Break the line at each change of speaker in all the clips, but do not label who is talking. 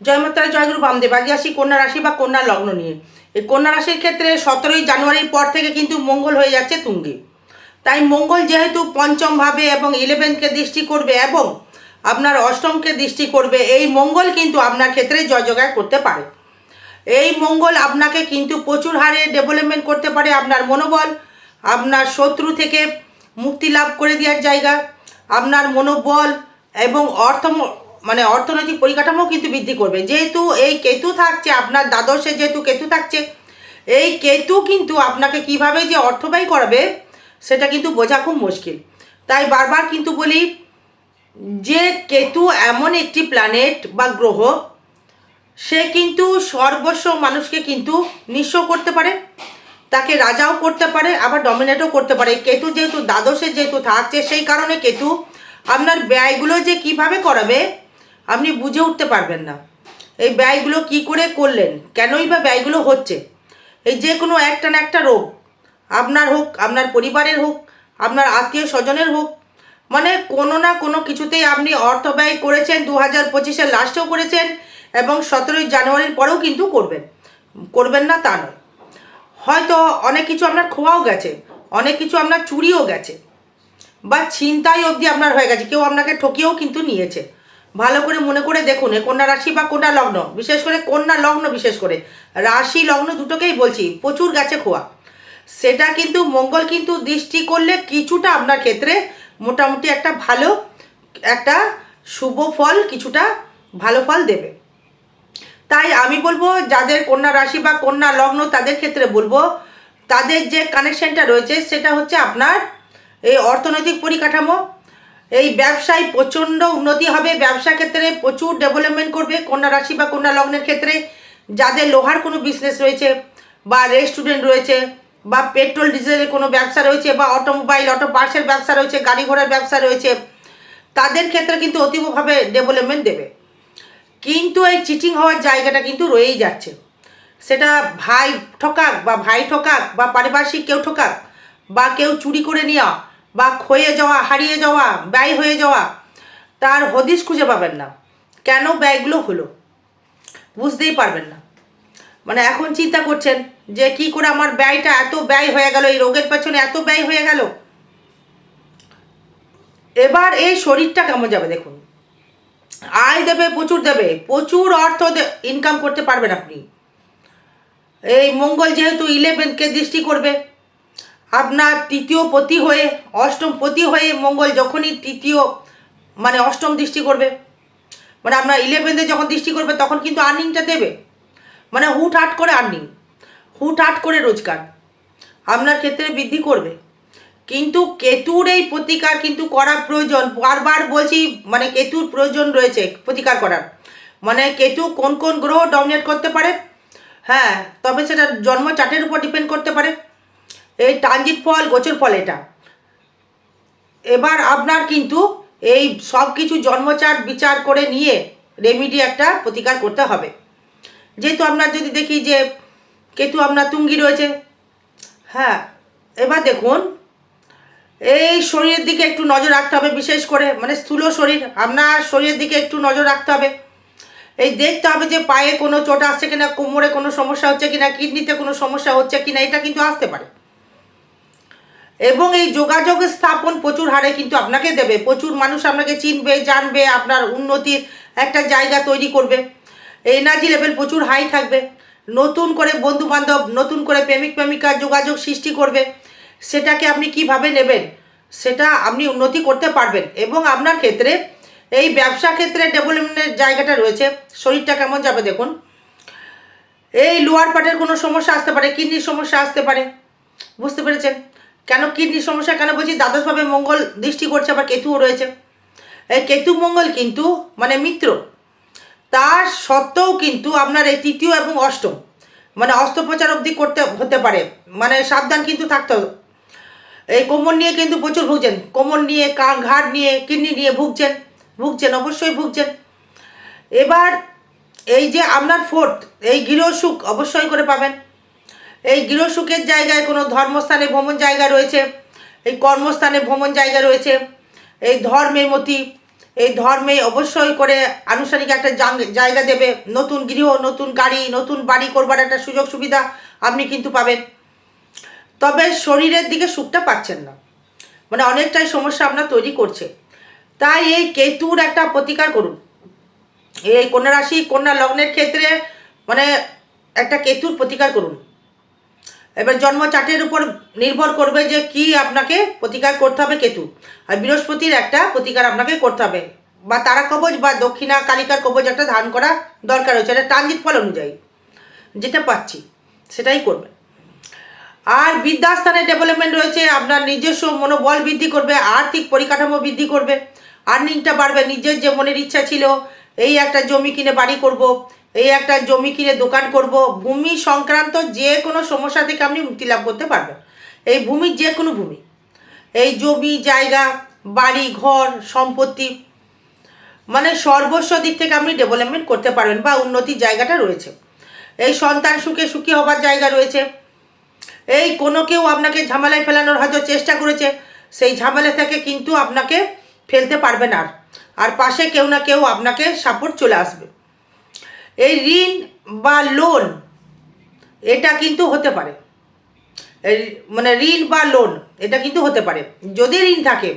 জয় মাতারা, জয়গুরু বামদেব। আগে আসি কন্যা রাশি বা কন্যা লগ্ন নিয়ে। এই কন্যা রাশির ক্ষেত্রে 17ই জানুয়ারির পর থেকে কিন্তু মঙ্গল হয়ে যাচ্ছে তুঙ্গে। তাই মঙ্গল যেহেতু পঞ্চম ভাবে এবং 11কে দৃষ্টি করবে এবং আপনার অষ্টমকে দৃষ্টি করবে, এই মঙ্গল কিন্তু আপনার ক্ষেত্রে জয় জয়গার করতে পারে। এই মঙ্গল আপনাকে কিন্তু প্রচুর হারে ডেভেলপমেন্ট করতে পারে, আপনার মনোবল, আপনার শত্রু থেকে মুক্তি লাভ করে দেওয়ার জায়গা, আপনার মনোবল এবং অর্থনৈতিক পরিকাঠামো কিন্তু বৃদ্ধি করবে। যেহেতু এই কেতু থাকছে আপনার দ্বাদশে, যেহেতু কেতু থাকছে, এই কেতু কিন্তু আপনাকে কিভাবে যে অর্থ ব্যয় করাবে সেটা কিন্তু বোঝা খুব মুশকিল। তাই বারবার কিন্তু বলি যে কেতু এমন একটি প্ল্যানেট বা গ্রহ, সে কিন্তু সর্বস্ব মানুষকে কিন্তু নিঃস্ব করতে পারে, তাকে রাজাও করতে পারে, আবার ডমিনেটও করতে পারে। কেতু যেহেতু দ্বাদশে যেহেতু থাকছে, সেই কারণে কেতু আপনার ব্যয়গুলো যে কিভাবে করাবে আপনি বুঝে উঠতে পারবেন না। এই ব্যয়গুলো কি করে করলেন, কেনই বা ব্যয়গুলো হচ্ছে। এই যে কোনো একটা না একটা রোগ আপনার হোক, আপনার পরিবারের হোক, আপনার আত্মীয় স্বজনের হোক, মানে কোনো না কোনো কিছুতেই আপনি অর্থ ব্যয় করেছেন। 2025-এর লাস্টেও করেছেন এবং 17ই জানুয়ারির পরেও কিন্তু করবেন না তা নয়। হয়তো অনেক কিছু আপনার খোয়াও গেছে, অনেক কিছু আপনার চুরিও গেছে, বা ছিনতাই অবধি আপনার হয়ে গেছে, কেউ আপনাকে ঠকিয়েও কিন্তু নিয়েছে। ভালো করে মনে করে দেখুন, কন্যা রাশি বা কন্যা লগ্ন, বিশেষ করে কন্যা লগ্ন, বিশেষ করে রাশি লগ্ন দুটোকেই বলছি, প্রচুর গেছে খোয়া। সেটা কিন্তু মঙ্গল কিন্তু দৃষ্টি করলে কিছুটা আপনার ক্ষেত্রে মোটামুটি একটা শুভ ফল, কিছুটা ভালো ফল দেবে। তাই আমি বলবো যাদের কন্যা রাশি বা কন্যা লগ্ন তাদের ক্ষেত্রে বলবো, তাদের যে কানেকশনটা রয়েছে সেটা হচ্ছে আপনার এই অর্থনৈতিক পরিকাঠামো, এই ব্যবসায় প্রচণ্ড উন্নতি হবে, ব্যবসা ক্ষেত্রে প্রচুর ডেভেলপমেন্ট করবে কন্যা রাশি বা কন্যা লগ্নের ক্ষেত্রে। যাদের লোহার কোনো বিজনেস রয়েছে, বা রেস্টুরেন্ট রয়েছে, বা পেট্রোল ডিজেলের কোনো ব্যবসা রয়েছে, বা অটোমোবাইল অটো পার্টসের ব্যবসা রয়েছে, গাড়ি ঘোড়ার ব্যবসা রয়েছে, তাদের ক্ষেত্রে কিন্তু অতীবভাবে ডেভেলপমেন্ট দেবে। কিন্তু এই চিটিং হওয়ার জায়গাটা কিন্তু রয়েই যাচ্ছে। সেটা ভাই ঠকাক বা ভাই ঠকাক বা পারিপার্শ্বিক কেউ ঠকাক, বা কেউ চুরি করে নেওয়া, বা ক্ষয়ে যাওয়া, হারিয়ে যাওয়া, ব্যয় হয়ে যাওয়া, তার হদিশ খুঁজে পাবেন না। কেন ব্যয়গুলো হলো বুঝতেই পারবেন না। মানে এখন চিন্তা করছেন যে কি করে আমার ব্যয়টা এত ব্যয় হয়ে গেল, এই রোগের পেছনে এত ব্যয় হয়ে গেল। এবার এই শরীরটা কেমন যাবে দেখুন। আয় দেবে, প্রচুর দেবে, প্রচুর অর্থ ইনকাম করতে পারবেন আপনি। এই মঙ্গল যেহেতু 11কে দৃষ্টি করবে, আপনার তৃতীয় পতি হয়ে, অষ্টম পতি হয়ে মঙ্গল যখনই অষ্টম দৃষ্টি করবে, মানে আপনার 11তে যখন দৃষ্টি করবে তখন কিন্তু আর্নিংটা দেবে। মানে হুটহাট করে আর্নিং, হুটহাট করে রোজগার আপনার ক্ষেত্রে বৃদ্ধি করবে। কিন্তু কেতুর এই প্রতিকার কিন্তু করা প্রয়োজন, বারবার বলছি, মানে কেতুর প্রয়োজন রয়েছে প্রতিকার করার। মানে কেতু কোন কোন গ্রহ ডমিনেট করতে পারে, হ্যাঁ, তবে সেটা জন্ম চার্টের উপর ডিপেন্ড করতে পারে। এই ট্রানজিট ফল, গোচর ফল, এটা এবার আপনার কিন্তু এই সব কিছু জন্মচার্ট বিচার করে নিয়ে রেমিডি একটা প্রতিকার করতে হবে। যেহেতু আপনার যদি দেখি যে কেতু আপনার তুঙ্গি রয়েছে, হ্যাঁ, এবার দেখুন এই শরীরের দিকে একটু নজর রাখতে হবে, বিশেষ করে মানে স্থূল শরীর, আপনার শরীরের দিকে একটু নজর রাখতে হবে। এই দেখতে হবে যে পায়ে কোনো চোট আসছে কিনা, কোমরে কোনো সমস্যা হচ্ছে কিনা, কিডনিতে কোনো সমস্যা হচ্ছে কিনা, এটা কিন্তু আসতে পারে। এবং এই যোগাযোগ স্থাপন প্রচুর হারে কিন্তু আপনাকে দেবে, প্রচুর মানুষ আপনাকে চিনবে, জানবে, আপনার উন্নতির একটা জায়গা তৈরি করবে। এনার্জি লেভেল প্রচুর হাই থাকবে, নতুন করে বন্ধু বান্ধব, নতুন করে প্রেমিক প্রেমিকার যোগাযোগ সৃষ্টি করবে। সেটাকে আপনি কিভাবে নেবেন, সেটা আপনি উন্নতি করতে পারবেন। এবং আপনার ক্ষেত্রে এই ব্যবসা ক্ষেত্রে ডেভেলপমেন্টের জায়গাটা রয়েছে। শরীরটা কেমন যাবে দেখুন, এই লোয়ার পার্টের কোনো সমস্যা আসতে পারে, কিডনির সমস্যা আসতে পারে। বুঝতে পেরেছেন কেন কিডনির সমস্যা কেন বলছি? দ্বাদশভাবে মঙ্গল দৃষ্টি করছে, আবার কেতুও রয়েছে। এই কেতু মঙ্গল কিন্তু মানে মিত্র, তার সত্ত্বেও কিন্তু আপনার এই তৃতীয় এবং অষ্টম মানে অস্ত্রোপচার অবধি করতে হতে পারে, মানে সাবধান কিন্তু থাকতে হবে। এই কোমর নিয়ে কিন্তু প্রচুর ভুগছেন, কোমর নিয়ে, ঘাড় নিয়ে, কিডনি নিয়ে ভুগছেন, অবশ্যই ভুগছেন। এবার এই যে আপনার ফোর্থ, এই গৃহসুখ অবশ্যই করে পাবেন। এই গৃহসুখের জায়গায় কোনো ধর্মস্থানে ভ্রমণ জায়গা রয়েছে, এই কর্মস্থানে ভ্রমণ জায়গা রয়েছে, এই ধর্মের মতি, এই ধর্মে অবশ্যই করে আনুষ্ঠানিক একটা জায়গা দেবে, নতুন গৃহ, নতুন গাড়ি, নতুন বাড়ি করবার একটা সুযোগ সুবিধা আপনি কিন্তু পাবেন। তবে শরীরের দিকে সুখটা পাচ্ছেন না, মানে অনেকটাই সমস্যা আপনার তৈরি করছে। তাই এই কেতুর একটা প্রতিকার করুন। এই কন্যা রাশি কন্যা লগ্নের ক্ষেত্রে মানে একটা কেতুর প্রতিকার করুন। এবার জন্ম চার্টের উপর নির্ভর করবে যে কি আপনাকে প্রতিকার করতে হবে কেতু। আর বৃহস্পতির একটা প্রতিকার আপনাকে করতে হবে, বা তারা কবচ বা দক্ষিণা কালিকার কবচ একটা ধারণ করা দরকার হয়েছে, এটা ট্রানজিট ফল অনুযায়ী যেটা পাচ্ছি সেটাই করবেন। আর বিদ্যাস্থানে ডেভেলপমেন্ট রয়েছে, আপনার নিজস্ব মনোবল বৃদ্ধি করবে, আর্থিক পরিকাঠামো বৃদ্ধি করবে, আর্নিংটা বাড়বে। নিজের যে মনের ইচ্ছা ছিল এই একটা জমি কিনে বাড়ি করব, এই একটা জমি কিনে দোকান করব, ভূমি সংক্রান্ত যে কোনো সমস্যা থেকে আপনি মুক্তি লাভ করতে পারবেন। এই ভূমির যে কোনো ভূমি, এই জমি জায়গা বাড়ি ঘর সম্পত্তি, মানে সর্বস্ব দিক থেকে আপনি ডেভেলপমেন্ট করতে পারবেন বা উন্নতির জায়গাটা রয়েছে। এই সন্তান সুখী হবার জায়গা রয়েছে। এই কোনো কেউ আপনাকে ঝামেলায় ফেলানোর হয়তো চেষ্টা করেছে, সেই ঝামেলা থেকে কিন্তু আপনাকে ফেলতে পারবে না। আর পাশে কেউ না কেউ আপনাকে সাপোর্ট চলে আসবে। এই ঋণ বা লোন এটা কিন্তু হতে পারে, মানে ঋণ বা লোন এটা কিন্তু হতে পারে। যদি ঋণ থাকে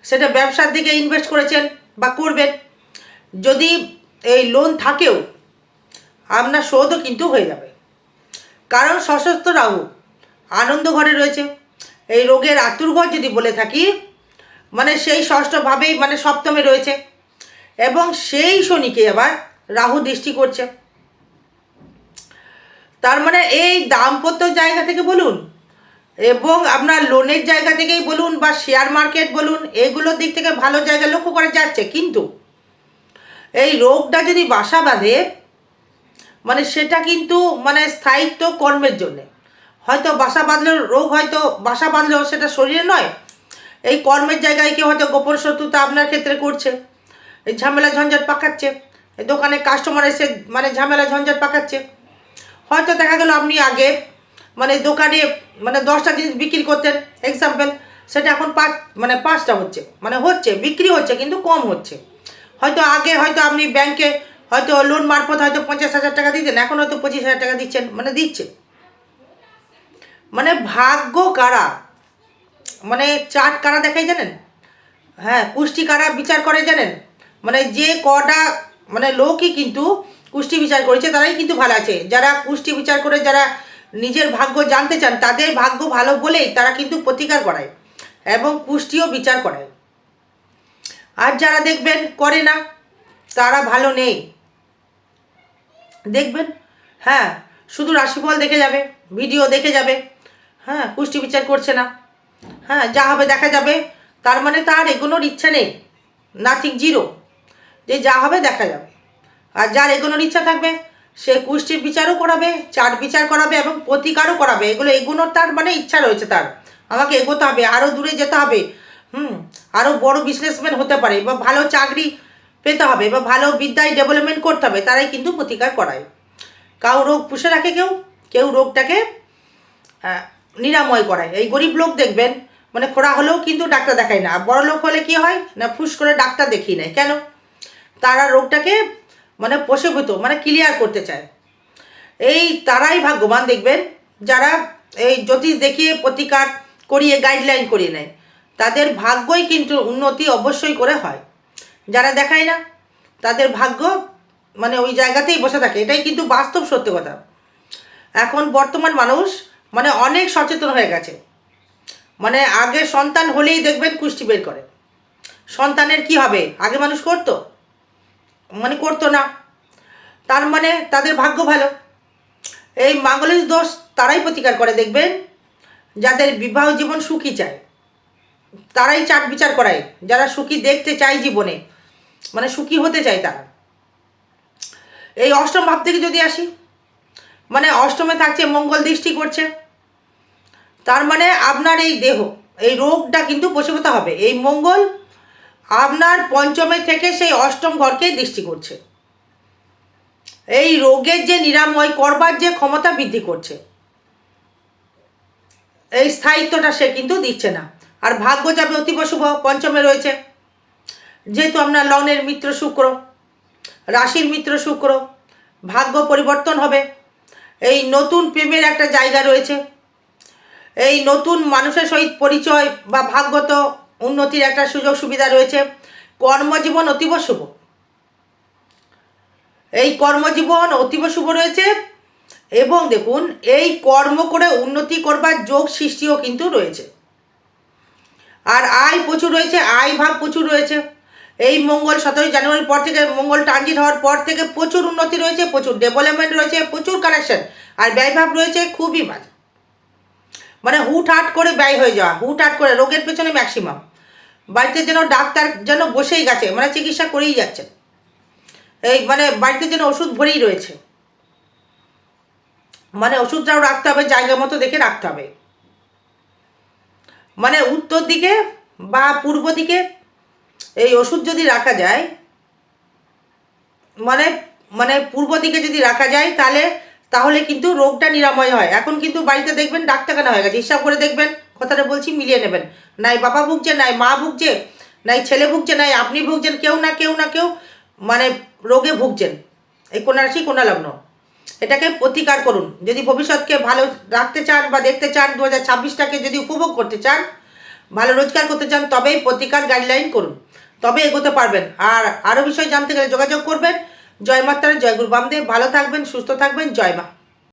সেটা ব্যবসার দিকে ইনভেস্ট করেছেন বা করবেন, যদি এই লোন থাকেও আপনার শোধও কিন্তু হয়ে যাবে। কারণ সশস্ত্র রাহু আনন্দ ঘরে রয়েছে। এই রোগের আতুরঘর যদি বলে থাকি, মানে সেই ষষ্ঠভাবেই মানে সপ্তমে রয়েছে, এবং সেই শনিকে আবার রাহু দৃষ্টি করছে। তার মানে এই দাম্পত্য জায়গা থেকে বলুন এবং আপনার লোনের জায়গা থেকেই বলুন বা শেয়ার মার্কেট বলুন, এগুলোর দিক থেকে ভালো জায়গা লক্ষ্য করা যাচ্ছে। কিন্তু এই রোগটা যদি বাসা বাঁধে, মানে সেটা কিন্তু মানে স্থায়িত্ব কর্মের জন্যে হয়তো বাসা বাঁধলেও রোগ, হয়তো বাসা বাঁধলেও সেটা শরীরে নয়, এই কর্মের জায়গায় কেউ হয়তো গোপন শত্রুতা আপনার ক্ষেত্রে করছে, এই ঝামেলা ঝঞ্ঝাট পাকাচ্ছে, এই দোকানে কাস্টমার এসে মানে ঝামেলা ঝঞ্ঝাট পাকাচ্ছে। হয়তো দেখা গেল আপনি আগে মানে দোকানে মানে 10টা জিনিস বিক্রি করতেন এক্সাম্পল, সেটা এখন 5টা হচ্ছে, মানে হচ্ছে বিক্রি হচ্ছে কিন্তু কম হচ্ছে। হয়তো আগে হয়তো আপনি ব্যাংকে হয়তো লোন মারফত হয়তো 50,000 টাকা দিতেন, এখন হয়তো 25,000 টাকা দিচ্ছেন, মানে দিচ্ছে। মানে ভাগ্য কারা, মানে চার্ট কারা দেখাই জানেন? হ্যাঁ, কুষ্টি কারা বিচার করে জানেন? মানে যে কটা মানে লোকই কিন্তু কুষ্টি বিচার করেছে তারাই কিন্তু ভালো আছে। যারা কুষ্টি বিচার করে যারা নিজের ভাগ্য জানতে চান, তাদের ভাগ্য ভালো বলেই তারা কিন্তু প্রতিকার করায় এবং কুষ্টিও বিচার করায়। আর যারা দেখবেন করে না, তারা ভালো নেই। দেখবেন, হ্যাঁ, শুধু রাশিফল দেখে যাবে, ভিডিও দেখে যাবে, হ্যাঁ, কুষ্টি বিচার করছে না, হ্যাঁ, যা হবে দেখা যাবে, তার মানে তার এগোনোর ইচ্ছা নেই, নাথিং, জিরো, যে যা হবে দেখা যাবে। আর যার এগোনোর ইচ্ছা থাকবে সে কুষ্টির বিচারও করাবে, চার্ট বিচার করাবে এবং প্রতিকারও করাবে। এগুলো এগোনোর তার মানে ইচ্ছা রয়েছে, তার আমাকে এগোতে হবে, আরও দূরে যেতে হবে, আরও বড় বিজনেসম্যান হতে পারে, বা ভালো চাকরি পেতে হবে, বা ভালো বিদ্যায় ডেভেলপমেন্ট করতে হবে, তারাই কিন্তু প্রতিকার করায়। কাউ রোগ পুষে রাখে, কেউ কেউ রোগটাকে নিরাময় করায়। এই গরিব লোক দেখবেন মানে খোড়া হলেও কিন্তু ডাক্তার দেখায় না, বড় লোক হলে কি হয় না, ফুস করে ডাক্তার দেখিয়ে নেয়। কেন? তারা রোগটাকে মানে পোষেভূত মানে ক্লিয়ার করতে চায়। এই তারাই ভাগ্যবান দেখবেন যারা এই জ্যোতিষ দেখিয়ে প্রতিকার করিয়ে গাইডলাইন করিয়ে নেয়, তাদের ভাগ্যই কিন্তু উন্নতি অবশ্যই করে হয়। যারা দেখায় না তাদের ভাগ্য মানে ওই জায়গাতেই বসে থাকে, এটাই কিন্তু বাস্তব সত্য কথা। এখন বর্তমান মানুষ মানে অনেক সচেতন হয়ে গেছে। মানে আগে সন্তান হলেই দেখবেন কুষ্টি বের করে, সন্তানের কি হবে আগে মানুষ করতো, মানে করতো না, তার মানে তাদের ভাগ্য ভালো। এই মাঙ্গলিক দোষ তারাই প্রতিকার করে দেখবেন যাদের বিবাহ জীবন সুখী চায়, তারাই চাট বিচার করায়। যারা সুখী দেখতে চায় জীবনে, মানে সুখী হতে চায় তারা। এই অষ্টম ভাব থেকে যদি আসি, মানে অষ্টমে থাকছে মঙ্গল দৃষ্টি করছে, তার মানে আপনার এই দেহ এই রোগটা কিন্তু বশীভূত হবে। এই মঙ্গল আপনার পঞ্চমে থেকে সেই অষ্টম ঘরকেই দৃষ্টি করছে, এই রোগের যে নিরাময় করবার যে ক্ষমতা বৃদ্ধি করছে, এই স্থায়িত্বটা সে কিন্তু দিচ্ছে না। আর ভাগ্য যাবে অতীব শুভ, পঞ্চমে রয়েছে, যেহেতু আপনার লগ্নের মিত্র শুক্র, রাশির মিত্র শুক্র, ভাগ্য পরিবর্তন হবে, এই নতুন প্রেমের একটা জায়গা রয়েছে, এই নতুন মানুষের সহিত পরিচয় বা ভাগ্যত উন্নতির একটা সুযোগ সুবিধা রয়েছে। কর্মজীবন অতীব শুভ, এই কর্মজীবন অতীব শুভ রয়েছে এবং দেখুন এই কর্ম করে উন্নতি করবার যোগ সৃষ্টিও কিন্তু রয়েছে। আর আয় প্রচুর রয়েছে, আয় ভাব প্রচুর রয়েছে। এই মঙ্গল 17 জানুয়ারির পর থেকে, মঙ্গল ট্রানজিট হওয়ার পর থেকে প্রচুর উন্নতি রয়েছে, প্রচুর ডেভেলপমেন্ট রয়েছে, প্রচুর কানেকশন। আর ব্যয়ভাব রয়েছে খুবই বাজে, মানে হুটহাট করে ব্যয় হয়ে যাওয়া, হুটহাট করে রোগের পেছনে ম্যাক্সিমাম। বাড়িতে যেন ডাক্তার যেন বসেই গেছে, মানে চিকিৎসা করেই যাচ্ছে, এই মানে বাড়িতে যেন ওষুধ ভরেই রয়েছে, মানে ওষুধটাও রাখতে হবে জায়গা মতো দেখে রাখতে হবে। মানে উত্তর দিকে বা পূর্ব দিকে এই ওষুধ যদি রাখা যায়, মানে মানে পূর্ব দিকে যদি রাখা যায় তাহলে কিন্তু রোগটা নিরাময় হয়। এখন কিন্তু বাড়িতে দেখবেন ডাক্তারখানা হয়ে গেছে, হিসাব করে দেখবেন, কথাটা বলছি মিলিয়ে নেবেন, নাই বাবা ভুগছে, নাই মা ভুগছে, নাই ছেলে ভুগছে, নাই আপনি ভুগছেন, কেউ না কেউ না কেউ মানে রোগে ভুগছেন। এই কন্যা রাশি কন্যা লগ্ন, এটাকে প্রতিকার করুন। যদি ভবিষ্যৎকে ভালো রাখতে চান বা দেখতে চান, 2026টাকে যদি উপভোগ করতে চান, ভালো রোজগার করতে চান, তবেই প্রতিকার গাইডলাইন করুন, তবে এগোতে পারবেন। আর আরও বিষয় জানতে গেলে যোগাযোগ করবেন। জয় মাতারা, জয় গুরু বামদেব। ভালো থাকবেন, সুস্থ থাকবেন, জয় মা।